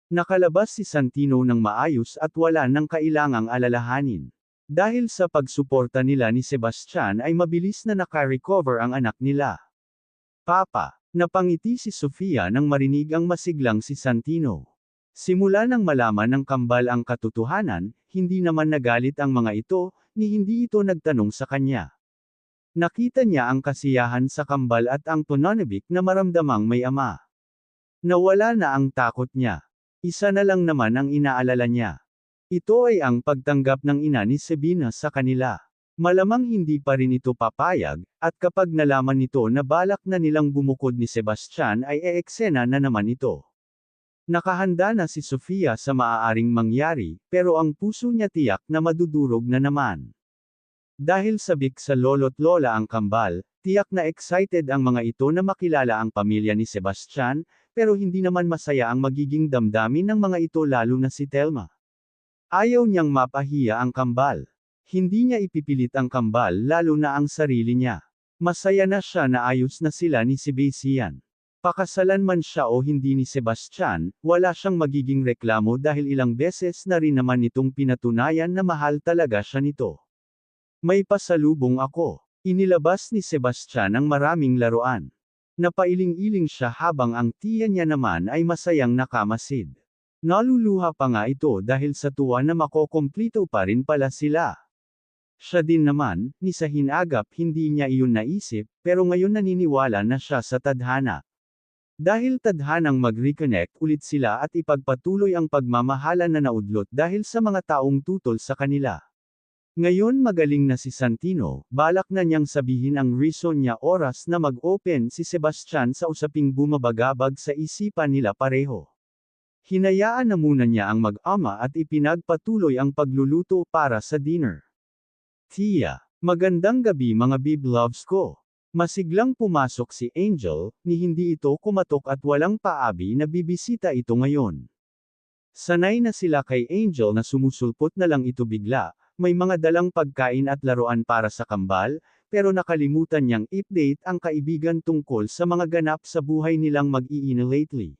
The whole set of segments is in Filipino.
Nakalabas si Santino ng maayos at wala nang kailangang alalahanin. Dahil sa pagsuporta nila ni Sebastian ay mabilis na naka-recover ang anak nila. Papa, napangiti si Sofia nang marinig ang masiglang si Santino. Simula nang malaman ng kambal ang katotohanan, hindi naman nagalit ang mga ito, ni hindi ito nagtanong sa kanya. Nakita niya ang kasiyahan sa kambal at ang pananabik na maramdamang may ama. Nawala na ang takot niya. Isa na lang naman ang inaalala niya. Ito ay ang pagtanggap ng ina ni Sabina sa kanila. Malamang hindi pa rin ito papayag, at kapag nalaman nito na balak na nilang bumukod ni Sebastian ay eksena na naman ito. Nakahanda na si Sofia sa maaaring mangyari, pero ang puso niya tiyak na madudurog na naman. Dahil sabik sa lolo't lola ang kambal, tiyak na excited ang mga ito na makilala ang pamilya ni Sebastian, pero hindi naman masaya ang magiging damdamin ng mga ito lalo na si Telma. Ayaw niyang mapahiya ang kambal. Hindi niya ipipilit ang kambal lalo na ang sarili niya. Masaya na siya na ayos na sila ni Sebastian. Pakasalan man siya o hindi ni Sebastian, wala siyang magiging reklamo dahil ilang beses na rin naman nitong pinatunayan na mahal talaga siya nito. May pasalubong ako. Inilabas ni Sebastian ang maraming laruan. Napailing-iling siya habang ang tiya niya naman ay masayang nakamasid. Naluluha pa nga ito dahil sa tuwa na makokomplito pa rin pala sila. Siya din naman, ni sa hinagap hindi niya iyon naisip, pero ngayon naniniwala na siya sa tadhana. Dahil tadhanang mag-reconnect ulit sila at ipagpatuloy ang pagmamahalan na naudlot dahil sa mga taong tutol sa kanila. Ngayon magaling na si Santino, balak na niyang sabihin ang reason niya oras na mag-open si Sebastian sa usaping bumabagabag sa isipan nila pareho. Hinayaan na muna niya ang mag-ama at ipinagpatuloy ang pagluluto para sa dinner. Tia, magandang gabi mga bibloves ko. Masiglang pumasok si Angel, ni hindi ito kumatok at walang paabi na bibisita ito ngayon. Sanay na sila kay Angel na sumusulpot na lang ito bigla, may mga dalang pagkain at laruan para sa kambal, pero nakalimutan niyang update ang kaibigan tungkol sa mga ganap sa buhay nilang mag-iina lately.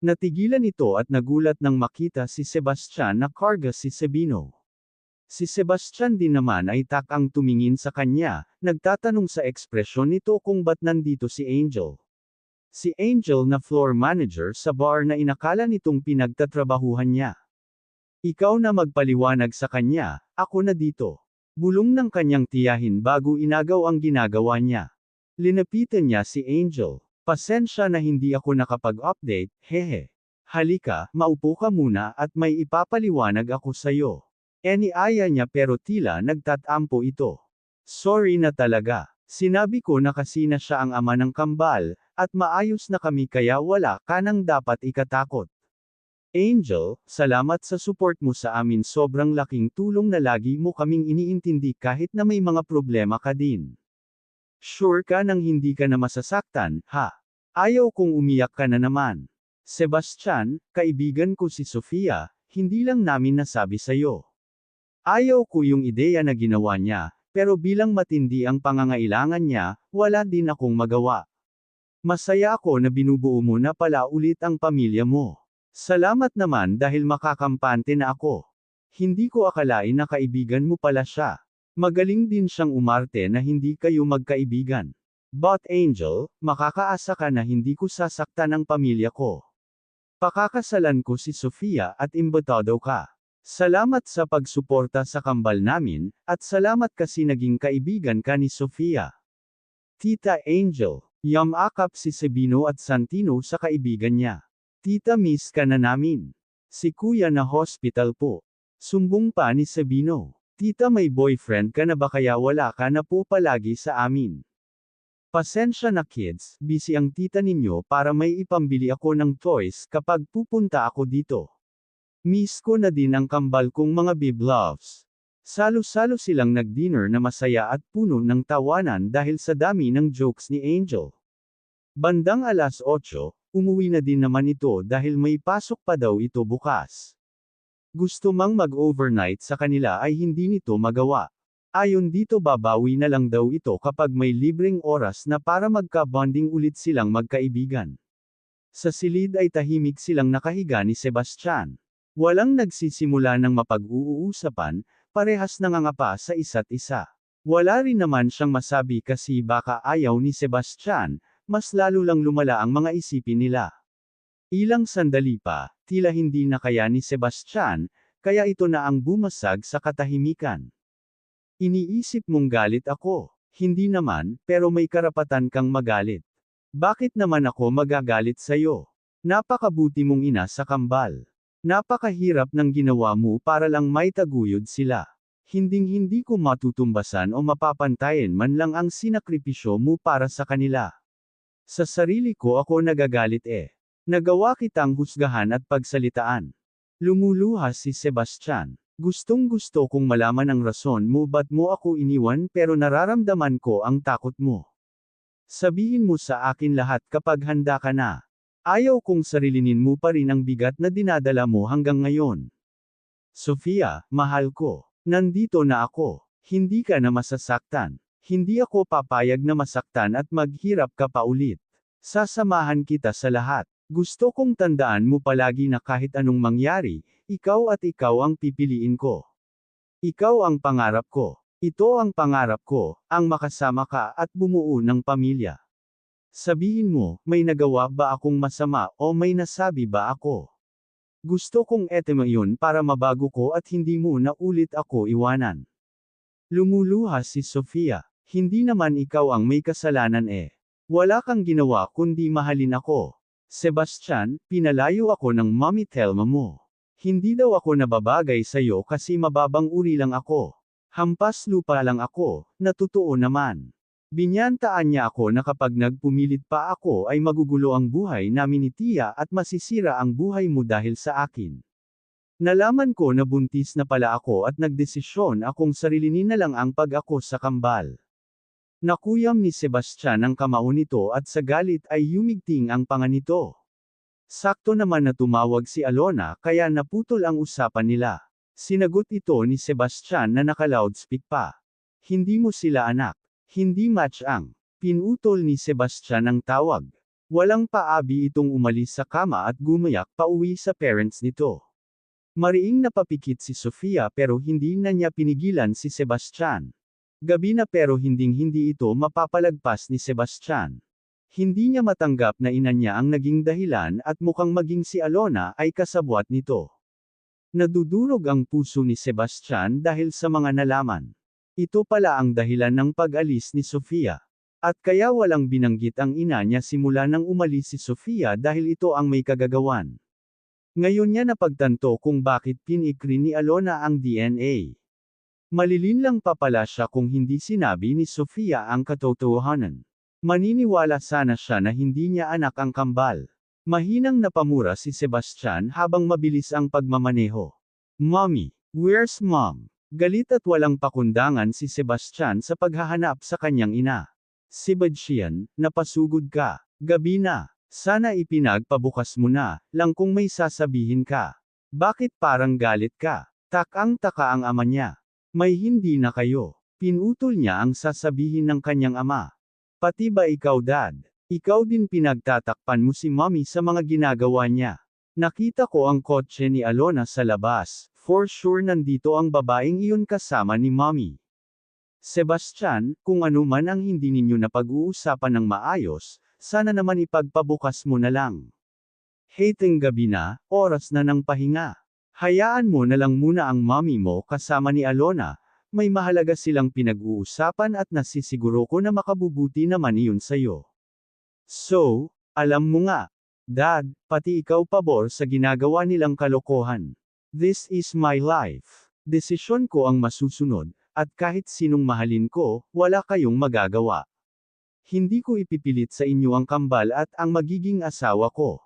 Natigilan ito at nagulat nang makita si Sebastian na karga si Sabino. Si Sebastian din naman ay takang tumingin sa kanya, nagtatanong sa ekspresyon nito kung ba't nandito si Angel. Si Angel na floor manager sa bar na inakala nitong pinagtatrabahuhan niya. Ikaw na magpaliwanag sa kanya, ako na dito. Bulong ng kanyang tiyahin bago inagaw ang ginagawa niya. Linapitan niya si Angel. Pasensya na hindi ako nakapag-update, hehe. Halika, maupo ka muna at may ipapaliwanag ako sa'yo. Iniaya niya pero tila nagtatampo ito. Sorry na talaga. Sinabi ko na kasi na siya ang ama ng kambal, at maayos na kami kaya wala ka nang dapat ikatakot. Angel, salamat sa support mo sa amin, sobrang laking tulong na lagi mo kaming iniintindi kahit na may mga problema ka din. Sure ka nang hindi ka na masasaktan, ha? Ayaw kong umiyak ka na naman. Sebastian, kaibigan ko si Sofia, hindi lang namin nasabi sa'yo. Ayaw ko yung ideya na ginawa niya, pero bilang matindi ang pangangailangan niya, wala din akong magawa. Masaya ako na binubuo mo na pala ulit ang pamilya mo. Salamat naman dahil makakampante na ako. Hindi ko akalain na kaibigan mo pala siya. Magaling din siyang umarte na hindi kayo magkaibigan. But Angel, makakaasa ka na hindi ko sasaktan ang pamilya ko. Pakakasalan ko si Sofia at imbitado ka. Salamat sa pagsuporta sa kambal namin, at salamat kasi naging kaibigan ka ni Sofia. Tita Angel, yamakap si Sabino at Santino sa kaibigan niya. Tita, miss ka na namin. Si kuya na hospital po. Sumbong pa ni Sabino. Tita, may boyfriend ka na ba kaya wala ka na po palagi sa amin? Pasensya na kids, busy ang tita ninyo para may ipambili ako ng toys kapag pupunta ako dito. Miss ko na din ang kambal kong mga bibloves. Salo-salo silang nag-dinner na masaya at puno ng tawanan dahil sa dami ng jokes ni Angel. Bandang 8:00, umuwi na din naman ito dahil may pasok pa daw ito bukas. Gusto mang mag-overnight sa kanila ay hindi nito magawa. Ayon dito babawi na lang daw ito kapag may libreng oras na para magka-bonding ulit silang magkaibigan. Sa silid ay tahimik silang nakahiga ni Sebastian. Walang nagsisimula ng mapag-uusapan, parehas nangangapa sa isa't isa. Wala rin naman siyang masabi kasi baka ayaw ni Sebastian, mas lalo lang lumala ang mga isipin nila. Ilang sandali pa, tila hindi na kaya ni Sebastian, kaya ito na ang bumasag sa katahimikan. Iniisip mong galit ako. Hindi naman, pero may karapatan kang magalit. Bakit naman ako magagalit sa'yo? Napakabuti mong ina sa kambal. Napakahirap ng ginawa mo para lang may taguyod sila. Hinding-hindi ko matutumbasan o mapapantayin man lang ang sinakripisyo mo para sa kanila. Sa sarili ko ako nagagalit eh. Nagawa kitang husgahan at pagsalitaan. Lumuluha si Sebastian. Gustong-gusto kong malaman ang rason mo ba't mo ako iniwan pero nararamdaman ko ang takot mo. Sabihin mo sa akin lahat kapag handa ka na. Ayaw kong sarilinin mo pa rin ang bigat na dinadala mo hanggang ngayon. Sofia, mahal ko. Nandito na ako. Hindi ka na masasaktan. Hindi ako papayag na masaktan at maghirap ka pa ulit. Sasamahan kita sa lahat. Gusto kong tandaan mo palagi na kahit anong mangyari, ikaw at ikaw ang pipiliin ko. Ikaw ang pangarap ko. Ito ang pangarap ko, ang makasama ka at bumuo ng pamilya. Sabihin mo, may nagawa ba akong masama o may nasabi ba ako? Gusto kong etema yun para mabago ko at hindi mo na ulit ako iwanan. Lumuluha si Sofia. Hindi naman ikaw ang may kasalanan eh. Wala kang ginawa kundi mahalin ako. Sebastian, pinalayo ako ng Mommy Thelma mo. Hindi daw ako nababagay sa'yo kasi mababang uri lang ako. Hampas lupa lang ako, na totoo naman. Binyantaan niya ako na kapag nagpumilit pa ako ay magugulo ang buhay namin ni Tia at masisira ang buhay mo dahil sa akin. Nalaman ko na buntis na pala ako at nagdesisyon akong sarilinin na lang ang pag-ako sa kambal. Nakuyam ni Sebastian ang kamao nito at sa galit ay yumigting ang panga nito. Sakto naman na tumawag si Alona kaya naputol ang usapan nila. Sinagot ito ni Sebastian na naka-loudspeak pa. Hindi mo sila anak. Hindi match ang. Pinutol ni Sebastian ang tawag. Walang paabi itong umalis sa kama at gumayak pauwi sa parents nito. Mariing napapikit si Sofia pero hindi na niya pinigilan si Sebastian. Gabi na pero hinding-hindi ito mapapalagpas ni Sebastian. Hindi niya matanggap na ina niya ang naging dahilan at mukhang maging si Alona ay kasabwat nito. Nadudurog ang puso ni Sebastian dahil sa mga nalaman. Ito pala ang dahilan ng pag-alis ni Sofia. At kaya walang binanggit ang ina niya simula nang umalis si Sofia dahil ito ang may kagagawan. Ngayon niya napagtanto kung bakit pinikri ni Alona ang DNA. Malilin lang pa pala siya kung hindi sinabi ni Sofia ang katotohanan. Maniniwala sana siya na hindi niya anak ang kambal. Mahinang napamura si Sebastian habang mabilis ang pagmamaneho. Mommy, where's mom? Galit at walang pakundangan si Sebastian sa paghahanap sa kanyang ina. Sebastian, napasugod ka. Gabi na. Sana ipinagpabukas mo na, lang kung may sasabihin ka. Bakit parang galit ka? Takang-taka ang ama niya. May hindi na kayo. Pinutol niya ang sasabihin ng kanyang ama. Pati ba ikaw dad? Ikaw din pinagtatakpan mo si mommy sa mga ginagawa niya. Nakita ko ang kotse ni Alona sa labas, for sure nandito ang babaeng iyon kasama ni mommy. Sebastian, kung ano man ang hindi ninyo napag-uusapan ng maayos, sana naman ipagpabukas mo na lang. Hating gabi na, oras na ng pahinga. Hayaan mo na lang muna ang mommy mo kasama ni Alona. May mahalaga silang pinag-uusapan at nasisiguro ko na makabubuti naman iyon sa'yo. So, alam mo nga, Dad, pati ikaw pabor sa ginagawa nilang kalokohan. This is my life. Desisyon ko ang masusunod, at kahit sinong mahalin ko, wala kayong magagawa. Hindi ko ipipilit sa inyo ang kambal at ang magiging asawa ko.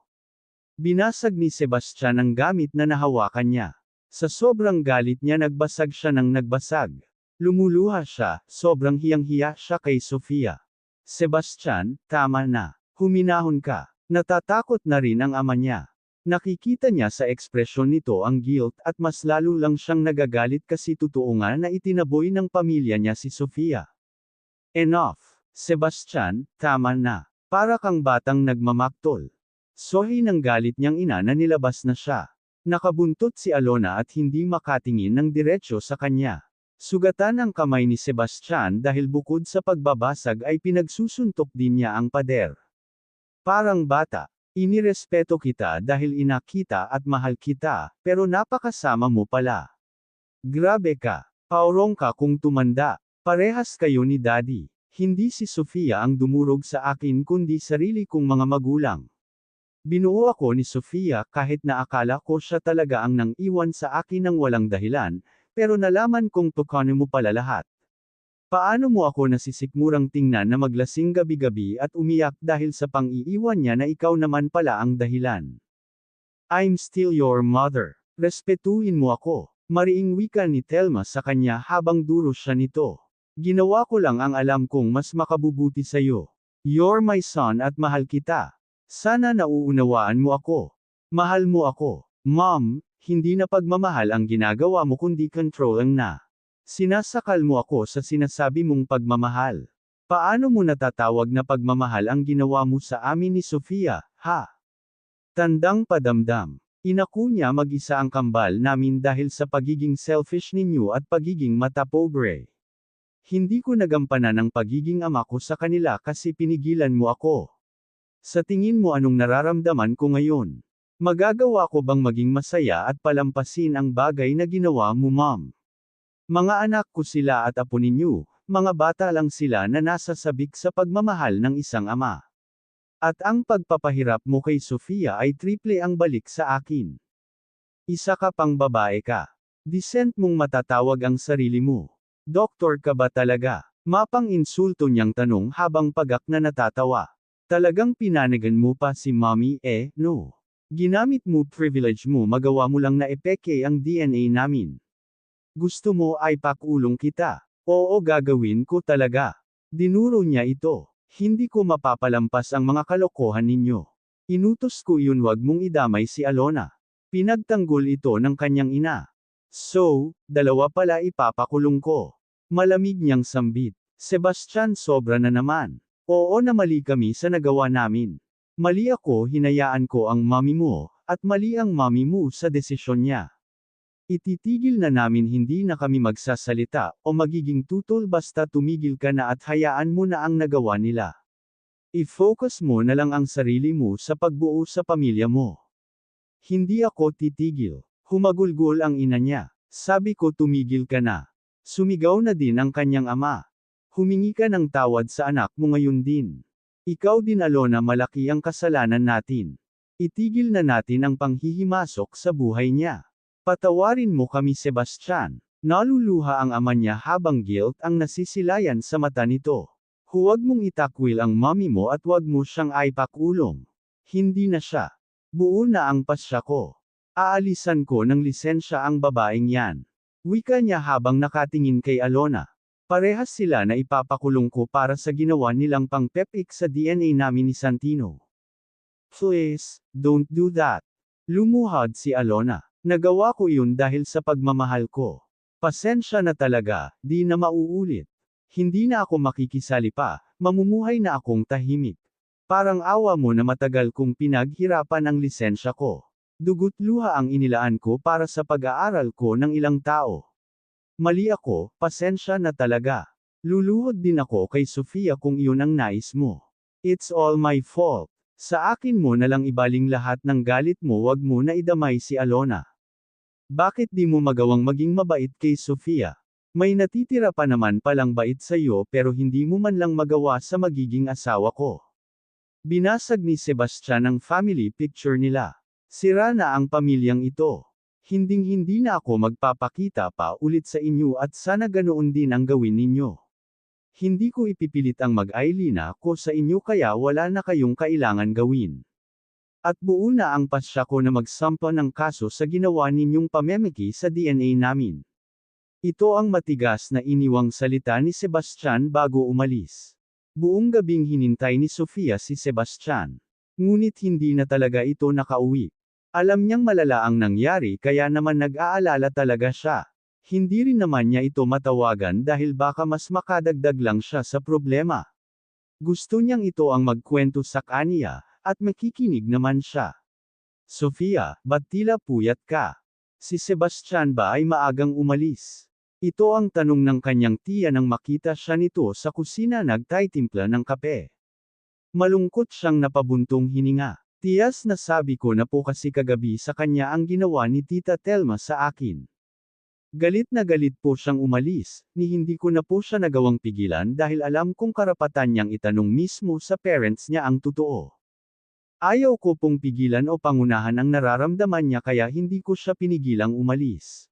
Binasag ni Sebastian ang gamit na nahawakan niya. Sa sobrang galit niya nagbasag siya ng nagbasag. Lumuluha siya, sobrang hiyang-hiya siya kay Sofia. Sebastian, tama na. Huminahon ka. Natatakot na rin ang ama niya. Nakikita niya sa ekspresyon nito ang guilt at mas lalo lang siyang nagagalit kasi totoo nga na itinaboy ng pamilya niya si Sofia. Enough. Sebastian, tama na. Para kang batang nagmamaktol. Sohi ng galit niyang ina na nilabas na siya. Nakabuntot si Alona at hindi makatingin ng diretsyo sa kanya. Sugatan ang kamay ni Sebastian dahil bukod sa pagbabasag ay pinagsusuntok din niya ang pader. Parang bata, inirespeto kita dahil ina kita at mahal kita, pero napakasama mo pala. Grabe ka, paurong ka kung tumanda. Parehas kayo ni Daddy. Hindi si Sofia ang dumurog sa akin kundi sarili kong mga magulang. Binuo ako ni Sofia kahit na akala ko siya talaga ang nang iwan sa akin ng walang dahilan, pero nalaman kong tukano mo pala lahat. Paano mo ako nasisikmurang tingnan na maglasing gabi-gabi at umiyak dahil sa pang-iiwan niya na ikaw naman pala ang dahilan? I'm still your mother. Respetuhin mo ako. Mariing wika ni Telma sa kanya habang duros siya nito. Ginawa ko lang ang alam kong mas makabubuti sa'yo. You're my son at mahal kita. Sana nauunawaan mo ako. Mahal mo ako. Mom, hindi na pagmamahal ang ginagawa mo kundi control ang na. Sinasakal mo ako sa sinasabi mong pagmamahal. Paano mo natatawag na pagmamahal ang ginawa mo sa amin ni Sofia, ha? Tandang padamdam. Inaku niya mag-isa ang kambal namin dahil sa pagiging selfish ninyo at pagiging matapobre. Hindi ko nagampanan ang pagiging ama ko sa kanila kasi pinigilan mo ako. Sa tingin mo anong nararamdaman ko ngayon? Magagawa ko bang maging masaya at palampasin ang bagay na ginawa mo, Mom? Mga anak ko sila at apo ninyo, mga bata lang sila na nasa sabik sa pagmamahal ng isang ama. At ang pagpapahirap mo kay Sofia ay triple ang balik sa akin. Isa ka pang babae ka. Decent mong matatawag ang sarili mo. Doktor ka ba talaga? Mapang insulto niyang tanong habang pagak na natatawa. Talagang pinanagan mo pa si Mommy, no. Ginamit mo privilege mo magawa mo lang na epeke ang DNA namin. Gusto mo ay pakulong kita. Oo gagawin ko talaga. Dinuro niya ito. Hindi ko mapapalampas ang mga kalokohan ninyo. Inutos ko iyon wag mong idamay si Alona. Pinagtanggol ito ng kanyang ina. So, dalawa pala ipapakulong ko. Malamig niyang sambit. Sebastian sobra na naman. Oo na mali kami sa nagawa namin. Mali ako hinayaan ko ang mami mo, at mali ang mami mo sa desisyon niya. Ititigil na namin hindi na kami magsasalita, o magiging tutol basta tumigil ka na at hayaan mo na ang nagawa nila. I-focus mo na lang ang sarili mo sa pagbuo sa pamilya mo. Hindi ako titigil. Humagulgol ang ina niya. Sabi ko tumigil ka na. Sumigaw na din ang kanyang ama. Humingi ka ng tawad sa anak mo ngayon din. Ikaw din Alona malaki ang kasalanan natin. Itigil na natin ang panghihimasok sa buhay niya. Patawarin mo kami Sebastian. Naluluha ang ama niya habang guilt ang nasisilayan sa mata nito. Huwag mong itakwil ang mami mo at huwag mo siyang aipakulong. Hindi na siya. Buo na ang pasya ko. Aalisan ko ng lisensya ang babaeng yan. Wika niya habang nakatingin kay Alona. Parehas sila na ipapakulong ko para sa ginawa nilang pang-pepik sa DNA namin ni Santino. Please, don't do that. Lumuhad si Alona. Nagawa ko iyon dahil sa pagmamahal ko. Pasensya na talaga, di na mauulit. Hindi na ako makikisali pa, mamumuhay na akong tahimik. Parang awa mo na matagal kong pinaghirapan ang lisensya ko. Dugot luha ang inilaan ko para sa pag-aaral ko ng ilang tao. Mali ako, pasensya na talaga. Luluhod din ako kay Sofia kung iyon ang nais mo. It's all my fault. Sa akin mo na lang ibaling lahat ng galit mo wag mo na idamay si Alona. Bakit di mo magawang maging mabait kay Sofia? May natitira pa naman palang bait sa iyo pero hindi mo man lang magawa sa magiging asawa ko. Binasag ni Sebastian ang family picture nila. Sira na ang pamilyang ito. Hinding-hindi na ako magpapakita pa ulit sa inyo at sana ganoon din ang gawin ninyo. Hindi ko ipipilit ang mag-Ailina ko sa inyo kaya wala na kayong kailangan gawin. At buo na ang pasya ko na magsampa ng kaso sa ginawa ninyong pamemeki sa DNA namin. Ito ang matigas na iniwang salita ni Sebastian bago umalis. Buong gabing hinintay ni Sofia si Sebastian. Ngunit hindi na talaga ito nakauwi. Alam niyang malala ang nangyari kaya naman nag-aalala talaga siya. Hindi rin naman niya ito matawagan dahil baka mas makadagdag lang siya sa problema. Gusto niyang ito ang magkwento sa kanya, At makikinig naman siya. Sofia, ba't tila puyat ka? Si Sebastian ba ay maagang umalis? Ito ang tanong ng kanyang tiya nang makita siya nito sa kusina nagtitimpla ng kape. Malungkot siyang napabuntong hininga. Tiyas na sabi ko na po kasi kagabi sa kanya ang ginawa ni Tita Telma sa akin. Galit na galit po siyang umalis, ni hindi ko na po siya nagawang pigilan dahil alam kong karapatan niyang itanong mismo sa parents niya ang totoo. Ayaw ko pong pigilan o pangunahan ang nararamdaman niya kaya hindi ko siya pinigilang umalis.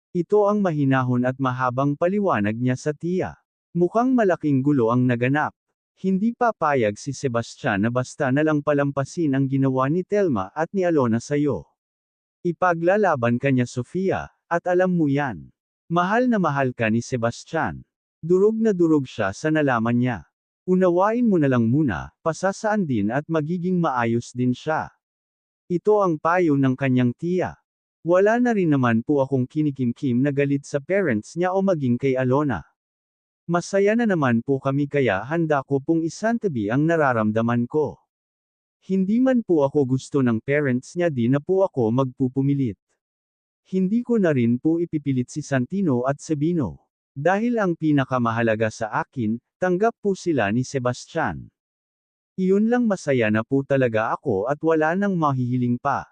Ito ang mahinahon at mahabang paliwanag niya sa tiya. Mukhang malaking gulo ang naganap. Hindi papayag si Sebastian na basta na lang palampasin ang ginawa ni Telma at ni Alona sa'yo. Ipaglalaban ka niya Sofia, at alam mo yan. Mahal na mahal ka ni Sebastian. Durog na durog siya sa nalaman niya. Unawain mo na lang muna, pasasaan din at magiging maayos din siya. Ito ang payo ng kanyang tiya. Wala na rin naman po akong kinikimkim na galit sa parents niya o maging kay Alona. Masaya na naman po kami kaya handa ko pong isantabi ang nararamdaman ko. Hindi man po ako gusto ng parents niya di na po ako magpupumilit. Hindi ko na rin po ipipilit si Santino at Sabino. Dahil ang pinakamahalaga sa akin, tanggap po sila ni Sebastian. Iyon lang masaya na po talaga ako at wala nang mahihiling pa.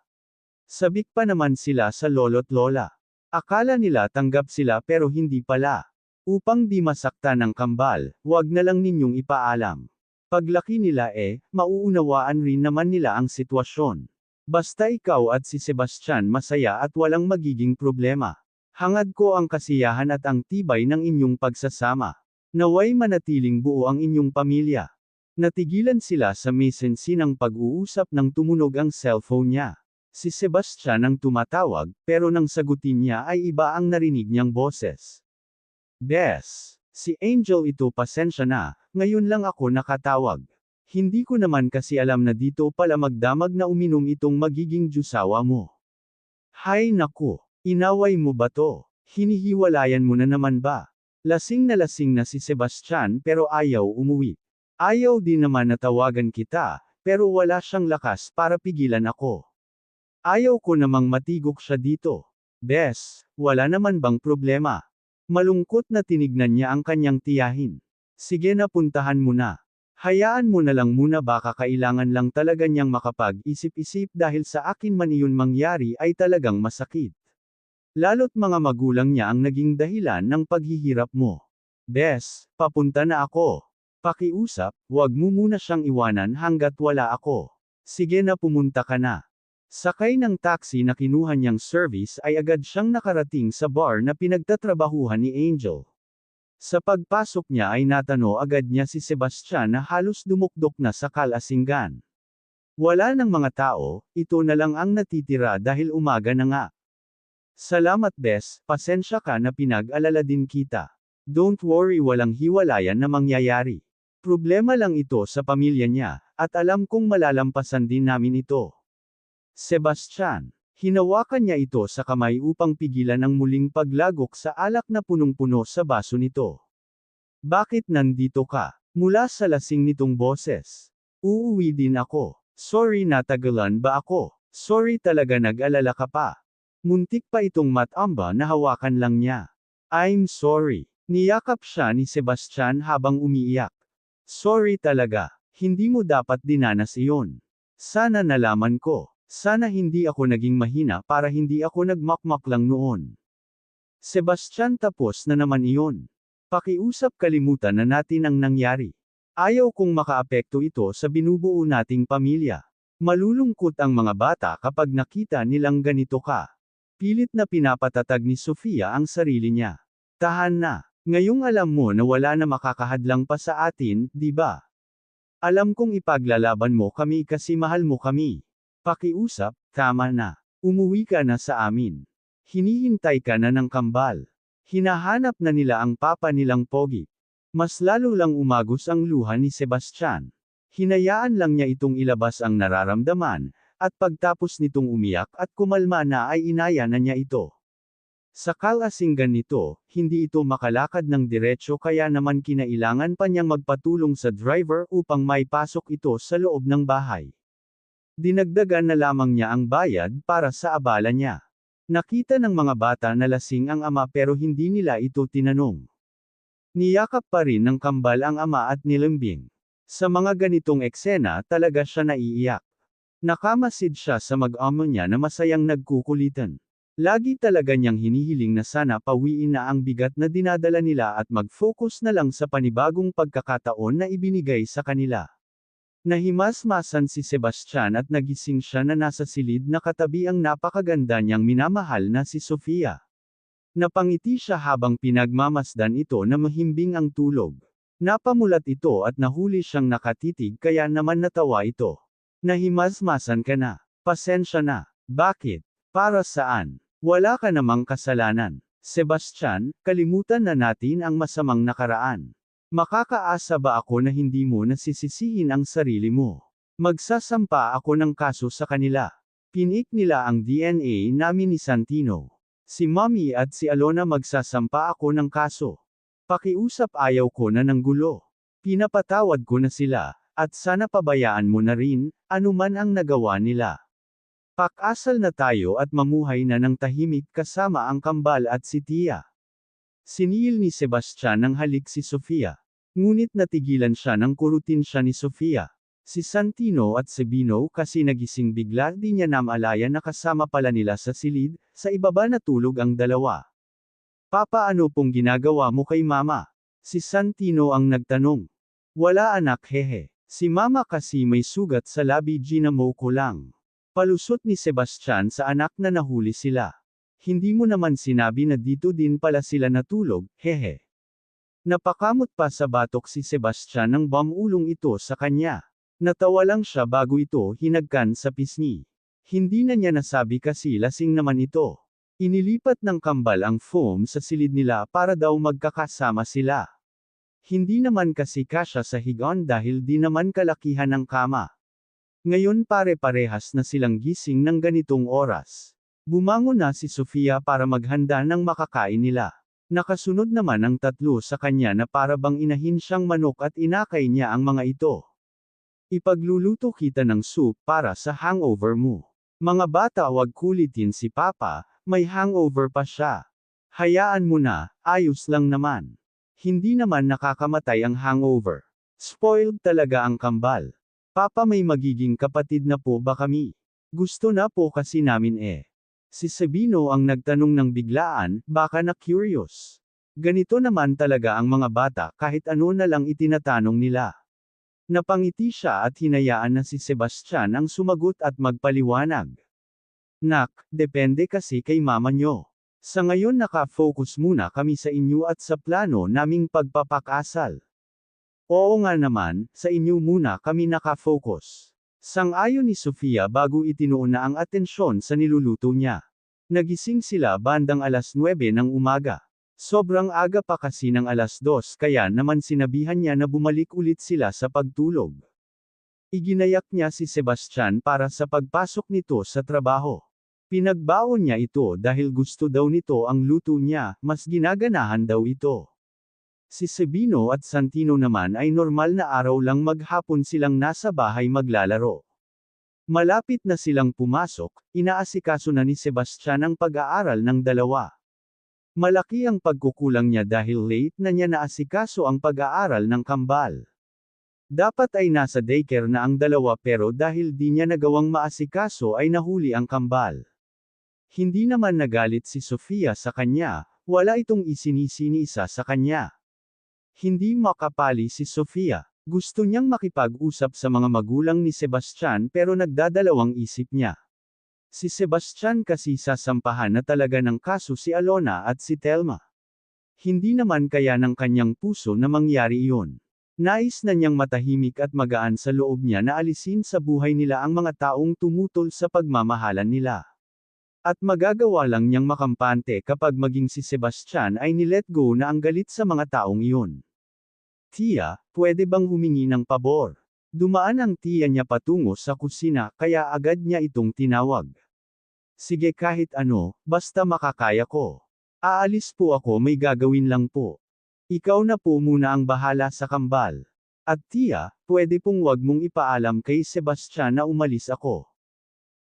Sabik pa naman sila sa lolo't lola. Akala nila tanggap sila pero hindi pala. Upang di masaktan ng kambal, huwag na lang ninyong ipaalam. Paglaki nila mauunawaan rin naman nila ang sitwasyon. Basta ikaw at si Sebastian masaya at walang magiging problema. Hangad ko ang kasiyahan at ang tibay ng inyong pagsasama. Naway manatiling buo ang inyong pamilya. Natigilan sila sa mesensi ng pag-uusap nang tumunog ang cellphone niya. Si Sebastian ang tumatawag, pero nang sagutin niya ay iba ang narinig niyang boses. Bes, si Angel ito pasensya na, ngayon lang ako nakatawag. Hindi ko naman kasi alam na dito pala magdamag na uminom itong magiging jusawa mo. Hay naku, inaway mo ba to? Hinihiwalayan mo na naman ba? Lasing na si Sebastian pero ayaw umuwi. Ayaw din naman na tawagan kita, pero wala siyang lakas para pigilan ako. Ayaw ko namang matigok siya dito. Bes, wala naman bang problema? Malungkot na tinignan niya ang kanyang tiyahin. Sige na puntahan mo na. Hayaan mo na lang muna baka kailangan lang talaga niyang makapag-isip-isip dahil sa akin man iyon mangyari ay talagang masakit. Lalo't mga magulang niya ang naging dahilan ng paghihirap mo. Bes, papunta na ako. Pakiusap, huwag mo muna siyang iwanan hanggat wala ako. Sige na pumunta ka na. Sakay ng taxi na kinuha niyang service ay agad siyang nakarating sa bar na pinagtatrabahuhan ni Angel. Sa pagpasok niya ay natano agad niya si Sebastian na halos dumukdok na sa kalasinggan. Wala ng mga tao, ito na lang ang natitira dahil umaga na nga. Salamat Bes, pasensya ka na pinag-alala din kita. Don't worry walang hiwalayan na mangyayari. Problema lang ito sa pamilya niya, at alam kong malalampasan din namin ito. Sebastian, hinawakan niya ito sa kamay upang pigilan ang muling paglagok sa alak na punong-puno sa baso nito. Bakit nandito ka? Mula sa lasing nitong boses. Uuwi din ako. Sorry natagalan ba ako? Sorry talaga nag-alala ka pa. Muntik pa itong matamba na hawakan lang niya. I'm sorry. Niyakap siya ni Sebastian habang umiiyak. Sorry talaga. Hindi mo dapat dinanas iyon. Sana nalaman ko. Sana hindi ako naging mahina para hindi ako nagmakmak lang noon. Sebastian tapos na naman iyon. Pakiusap kalimutan na natin ang nangyari. Ayaw kong makaapekto ito sa binubuo nating pamilya. Malulungkot ang mga bata kapag nakita nilang ganito ka. Pilit na pinapatatag ni Sofia ang sarili niya. Tahan na. Ngayong alam mo na wala na makakahadlang pa sa atin, di ba? Alam kong ipaglalaban mo kami kasi mahal mo kami. Pakiusap, tama na. Umuwi ka na sa amin. Hinihintay ka na ng kambal. Hinahanap na nila ang papa nilang pogi. Mas lalo lang umagos ang luha ni Sebastian. Hinayaan lang niya itong ilabas ang nararamdaman, at pagtapos nitong umiyak at kumalma na ay inaya na niya ito. Sa kalasinggan nito, hindi ito makalakad ng diretsyo kaya naman kinailangan pa niyang magpatulong sa driver upang maipasok ito sa loob ng bahay. Dinagdagan na lamang niya ang bayad para sa abala niya. Nakita ng mga bata na lasing ang ama pero hindi nila ito tinanong. Niyakap pa rin ng kambal ang ama at nilambing. Sa mga ganitong eksena talaga siya naiiyak. Nakamasid siya sa mag-ama niya na masayang nagkukulitan. Lagi talaga niyang hinihiling na sana pawiin na ang bigat na dinadala nila at mag-focus na lang sa panibagong pagkakataon na ibinigay sa kanila. Nahimasmasan si Sebastian at nagising siya na nasa silid na katabi ang napakaganda niyang minamahal na si Sofia. Napangiti siya habang pinagmamasdan ito na mahimbing ang tulog. Napamulat ito at nahuli siyang nakatitig kaya naman natawa ito. Nahimasmasan ka na. Pasensya na. Bakit? Para saan? Wala ka namang kasalanan. Sebastian, kalimutan na natin ang masamang nakaraan. Makakaasa ba ako na hindi mo nasisisihin ang sarili mo? Magsasampa ako ng kaso sa kanila. Pinik nila ang DNA namin ni Santino. Si Mommy at si Alona magsasampa ako ng kaso. Pakiusap ayaw ko na ng gulo. Pinapatawad ko na sila, at sana pabayaan mo na rin, anuman ang nagawa nila. Pakasal na tayo at mamuhay na ng tahimik kasama ang kambal at si Tia. Sinihil ni Sebastian ng halik si Sofia. Ngunit natigilan siya nang kurutin siya ni Sofia. Si Santino at Sabino kasi nagising bigla di niya namalaya na kasama pala nila sa silid, sa ibaba natulog ang dalawa. Papa ano pong ginagawa mo kay mama? Si Santino ang nagtanong. Wala anak hehe. Si mama kasi may sugat sa labi ginamo ko lang. Palusot ni Sebastian sa anak na nahuli sila. Hindi mo naman sinabi na dito din pala sila natulog, hehe. Napakamot pa sa batok si Sebastian ng bamulong ito sa kanya. Natawa lang siya bago ito hinagkan sa pisngi. Hindi na niya nasabi kasi lasing naman ito. Inilipat ng kambal ang foam sa silid nila para daw magkakasama sila. Hindi naman kasi kasya sa higaan dahil di naman kalakihan ng kama. Ngayon pare-parehas na silang gising ng ganitong oras. Bumangon na si Sofia para maghanda ng makakain nila. Nakasunod naman ang tatlo sa kanya na para bang inahin siyang manok at inakay niya ang mga ito. Ipagluluto kita ng soup para sa hangover mo. Mga bata wag kulitin si Papa, may hangover pa siya. Hayaan mo na, ayos lang naman. Hindi naman nakakamatay ang hangover. Spoiled talaga ang kambal. Papa may magiging kapatid na po ba kami? Gusto na po kasi namin eh. Si Sabino ang nagtanong ng biglaan, baka na curious. Ganito naman talaga ang mga bata kahit ano na lang itinatanong nila. Napangiti siya at hinayaan na si Sebastian ang sumagot at magpaliwanag. Nak, depende kasi kay mama nyo. Sa ngayon naka-focus muna kami sa inyo at sa plano naming pagpapakasal. Oo nga naman, sa inyo muna kami naka-focus. Sang-ayon ni Sofia bago itinuon na ang atensyon sa niluluto niya. Nagising sila bandang 9:00 ng umaga. Sobrang aga pa kasi ng 2:00 kaya naman sinabihan niya na bumalik ulit sila sa pagtulog. Iginayak niya si Sebastian para sa pagpasok nito sa trabaho. Pinagbaon niya ito dahil gusto daw nito ang luto niya, mas ginaganahan daw ito. Si Sabino at Santino naman ay normal na araw lang maghapon silang nasa bahay maglalaro. Malapit na silang pumasok, inaasikaso na ni Sebastian ang pag-aaral ng dalawa. Malaki ang pagkukulang niya dahil late na niya naasikaso ang pag-aaral ng kambal. Dapat ay nasa daycare na ang dalawa pero dahil di niya nagawang maasikaso ay nahuli ang kambal. Hindi naman nagalit si Sofia sa kanya, wala itong isinisini-isa sa kanya. Hindi makapali si Sofia. Gusto niyang makipag-usap sa mga magulang ni Sebastian pero nagdadalawang isip niya. Si Sebastian kasi sasampahan na talaga ng kaso si Alona at si Telma. Hindi naman kaya ng kanyang puso na mangyari iyon. Nais na niyang matahimik at magaan sa loob niya na alisin sa buhay nila ang mga taong tumutol sa pagmamahalan nila. At magagawa lang niyang makampante kapag maging si Sebastian ay nilet go na ang galit sa mga taong iyon. Tia, pwede bang humingi ng pabor? Dumaan ang tiya niya patungo sa kusina kaya agad niya itong tinawag. Sige kahit ano, basta makakaya ko. Aalis po ako may gagawin lang po. Ikaw na po muna ang bahala sa kambal. At tiya, pwede pong wag mong ipaalam kay Sebastian na umalis ako.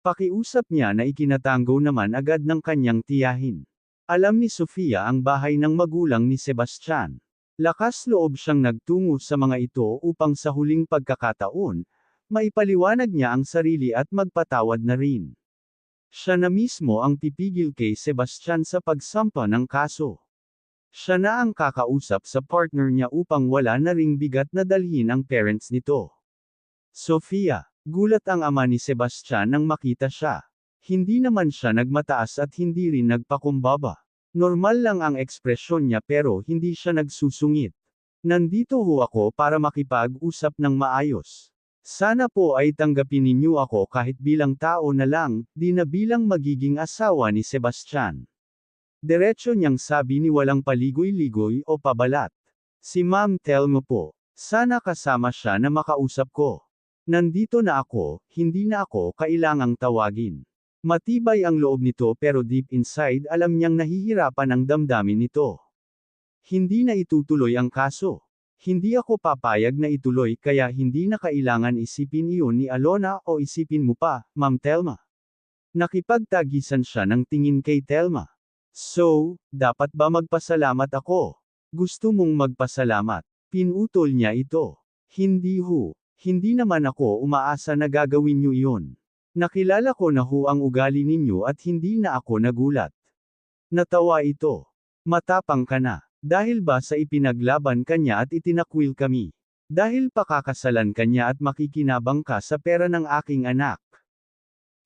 Pakiusap niya na ikinatango naman agad ng kanyang tiyahin. Alam ni Sofia ang bahay ng magulang ni Sebastian. Lakas loob siyang nagtungo sa mga ito upang sa huling pagkakataon, maipaliwanag niya ang sarili at magpatawad na rin. Siya na mismo ang pipigil kay Sebastian sa pagsampa ng kaso. Siya na ang kakausap sa partner niya upang wala na ring bigat na dalhin ang parents nito. Sofia, gulat ang ama ni Sebastian nang makita siya. Hindi naman siya nagmataas at hindi rin nagpakumbaba. Normal lang ang ekspresyon niya pero hindi siya nagsusungit. Nandito ho ako para makipag-usap ng maayos. Sana po ay tanggapin ninyo ako kahit bilang tao na lang, di na bilang magiging asawa ni Sebastian. Diretso niyang sabi ni walang paligoy-ligoy o pabalat. Si Ma'am Telma po. Sana kasama siya na makausap ko. Nandito na ako, hindi na ako kailangang tawagin. Matibay ang loob nito pero deep inside alam niyang nahihirapan ang damdamin nito. Hindi na itutuloy ang kaso. Hindi ako papayag na ituloy kaya hindi na kailangan isipin iyon ni Alona o isipin mo pa, Ma'am Telma. Nakipagtagisan siya ng tingin kay Telma. So, dapat ba magpasalamat ako? Gusto mong magpasalamat? Pinutol niya ito. Hindi ho. Hindi naman ako umaasa na gagawin niyo iyon. Nakilala ko na ho ang ugali ninyo at hindi na ako nagulat. Natawa ito. Matapang ka na. Dahil ba sa ipinaglaban kanya at itinakwil kami? Dahil pakakasalan kanya at makikinabang ka sa pera ng aking anak?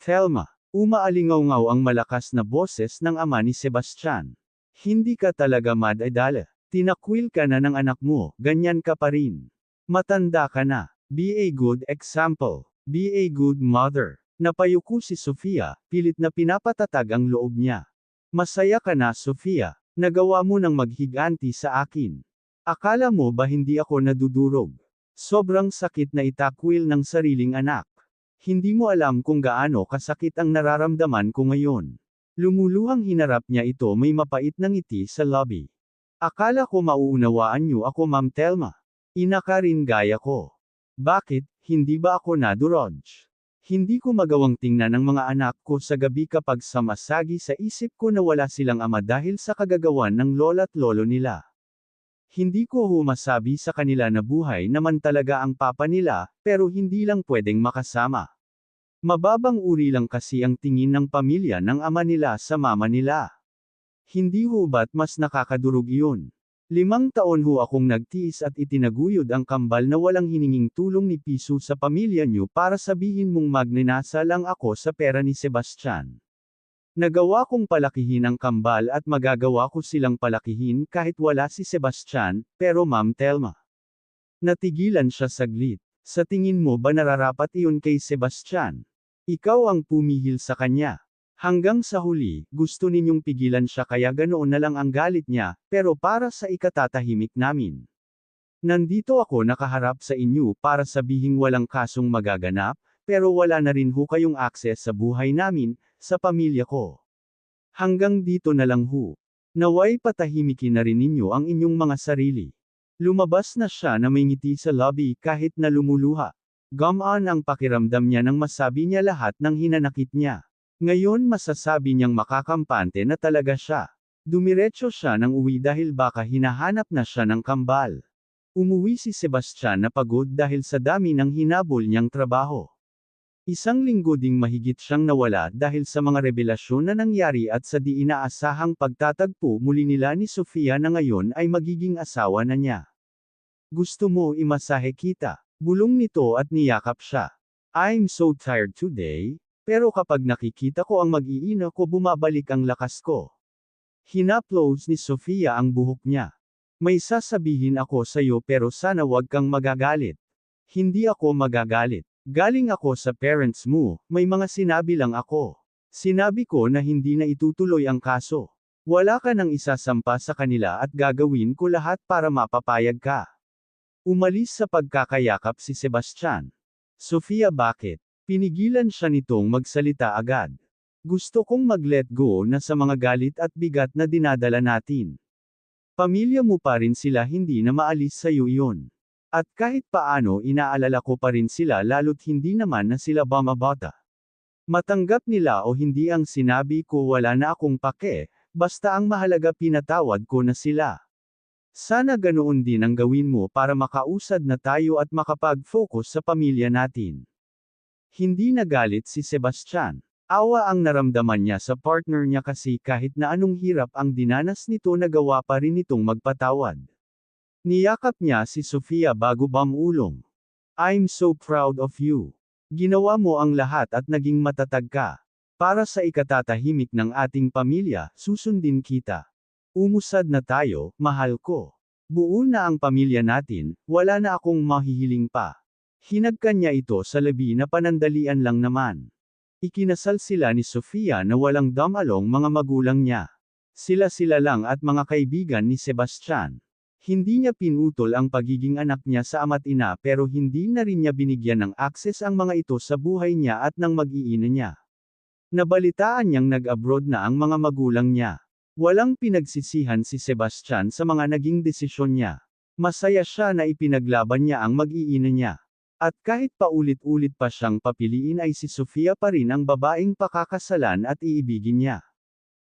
Telma, umaalingaw-ngaw ang malakas na boses ng ama ni Sebastian. Hindi ka talaga madadala. Tinakwil ka na ng anak mo, ganyan ka pa rin. Matanda ka na. Be a good example. Be a good mother. Napayuko si Sofia, pilit na pinapatatag ang loob niya. Masaya ka na, Sofia. Nagawa mo nang maghiganti sa akin. Akala mo ba hindi ako nadudurog? Sobrang sakit na itakwil ng sariling anak. Hindi mo alam kung gaano kasakit ang nararamdaman ko ngayon. Lumuluhang hinarap niya ito may mapait na ngiti sa lobby. Akala ko mauunawaan niyo ako, Ma'am Telma. Ina ka rin gaya ko. Bakit, hindi ba ako nadurog? Hindi ko magawang tingnan ang mga anak ko sa gabi kapag samasagi sa isip ko na wala silang ama dahil sa kagagawan ng lola't lolo nila. Hindi ko masabi sa kanila na buhay naman talaga ang papa nila, pero hindi lang pwedeng makasama. Mababang uri lang kasi ang tingin ng pamilya ng ama nila sa mama nila. Hindi ho ba't mas nakakadurog iyon? 5 taon ho akong nagtiis at itinaguyod ang kambal na walang hininging tulong ni piso sa pamilya niyo para sabihin mong magnanasa lang ako sa pera ni Sebastian. Nagawa kong palakihin ang kambal at magagawa ko silang palakihin kahit wala si Sebastian, pero Ma'am Telma. Natigilan siya saglit. Sa tingin mo ba nararapat iyon kay Sebastian? Ikaw ang pumihil sa kanya. Hanggang sa huli, gusto ninyong pigilan siya kaya ganoon na lang ang galit niya, pero para sa ikatatahimik namin. Nandito ako nakaharap sa inyo para sabihing walang kasong magaganap, pero wala na rin ho kayong akses sa buhay namin, sa pamilya ko. Hanggang dito na lang ho. Naway patahimikin na rin ninyo ang inyong mga sarili. Lumabas na siya na may ngiti sa lobby kahit na lumuluha. Gumaan ang pakiramdam niya nang masabi niya lahat ng hinanakit niya. Ngayon masasabi niyang makakampante na talaga siya. Dumiretso siya ng uwi dahil baka hinahanap na siya ng kambal. Umuwi si Sebastian na pagod dahil sa dami ng hinabol niyang trabaho. 1 linggo ding mahigit siyang nawala dahil sa mga revelasyon na nangyari at sa di inaasahang pagtatagpo muli nila ni Sofia na ngayon ay magiging asawa na niya. Gusto mo imasahe kita? Bulong nito at niyakap siya. I'm so tired today. Pero kapag nakikita ko ang mag-iina ko bumabalik ang lakas ko. Hinaplos ni Sofia ang buhok niya. May sasabihin ako sa iyo pero sana wag kang magagalit. Hindi ako magagalit. Galing ako sa parents mo, may mga sinabi lang ako. Sinabi ko na hindi na itutuloy ang kaso. Wala ka nang isasampa sa kanila at gagawin ko lahat para mapapayag ka. Umalis sa pagkakayakap si Sebastian. Sofia, bakit? Pinigilan siya nitong magsalita agad. Gusto kong mag-let go na sa mga galit at bigat na dinadala natin. Pamilya mo pa rin sila, hindi na maalis sa iyo iyon. At kahit paano inaalala ko pa rin sila lalo't hindi naman na sila bumabata. Matanggap nila o hindi ang sinabi ko wala na akong pake, basta ang mahalaga pinatawad ko na sila. Sana ganoon din ang gawin mo para makausad na tayo at makapag-focus sa pamilya natin. Hindi nagalit si Sebastian. Awa ang naramdaman niya sa partner niya kasi kahit na anong hirap ang dinanas nito nagawa pa rin itong magpatawad. Niyakap niya si Sofia bago bumulong. I'm so proud of you. Ginawa mo ang lahat at naging matatag ka. Para sa ikatatahimik ng ating pamilya, susundin kita. Umusad na tayo, mahal ko. Buo na ang pamilya natin, wala na akong mahihiling pa. Hinagkan niya ito sa labi na panandalian lang naman. Ikinasal sila ni Sofia na walang damalong mga magulang niya. Sila-sila lang at mga kaibigan ni Sebastian. Hindi niya pinutol ang pagiging anak niya sa ama't ina pero hindi na rin niya binigyan ng akses ang mga ito sa buhay niya at ng mag-iina niya. Nabalitaan niyang nag-abroad na ang mga magulang niya. Walang pinagsisihan si Sebastian sa mga naging desisyon niya. Masaya siya na ipinaglaban niya ang mag-iina niya. At kahit paulit-ulit pa siyang papiliin ay si Sofia pa rin ang babaeng pakakasalan at iibigin niya.